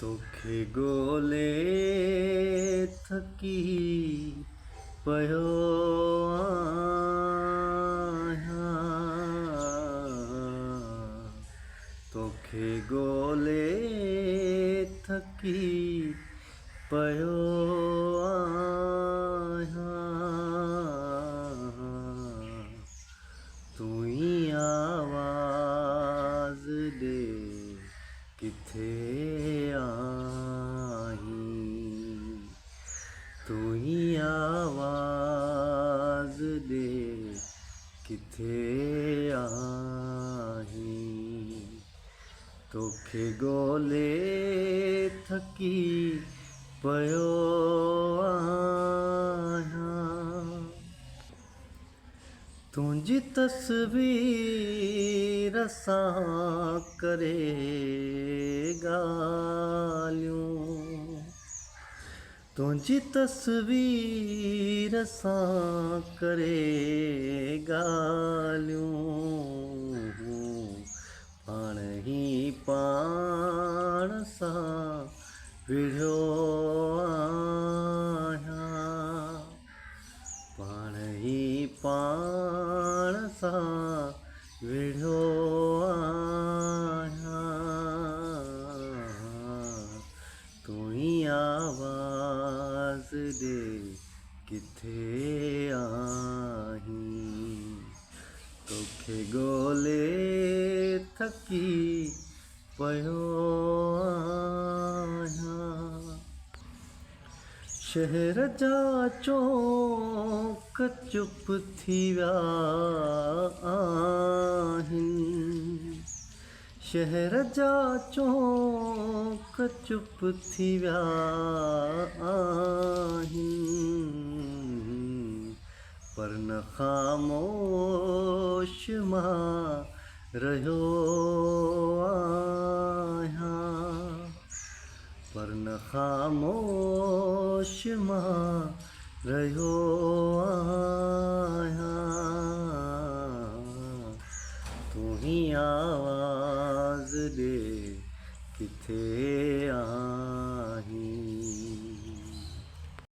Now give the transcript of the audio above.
तोखे ॻोल्हे थकी पियो आहियां। तोखे ॻोल्हे थकी पियो आहियां। तूं ई आवाज़ ॾे किथे आहीं। तूं ही आवाज़ दे किथे आहीं। तोखे ॻोल्हे थकी पियो आहियां। तुंहिंजी तस्वीर सां करे ॻाल्हियूं। तुंहिंजी तस्वीर सां करे ॻाल्हियूं। पाण ई पाण सां विढ़ियो आहियां। पाण ई पाण सां विढ़ियो आहियां। तूं ही आवाज़ ॾे किथे आहीं। तोखे ॻोल्हे थकी पियो आहियां। शहर जा चौक चुप थी विया आहिनि। शहर जा चौक चुप थी विया आहिनि। पर न ख़ामोश मां रहियो आहियां। पर न ख़ामोश मां रहियो आहियां। तूं ही आवाज़ ॾे किथे आहीं।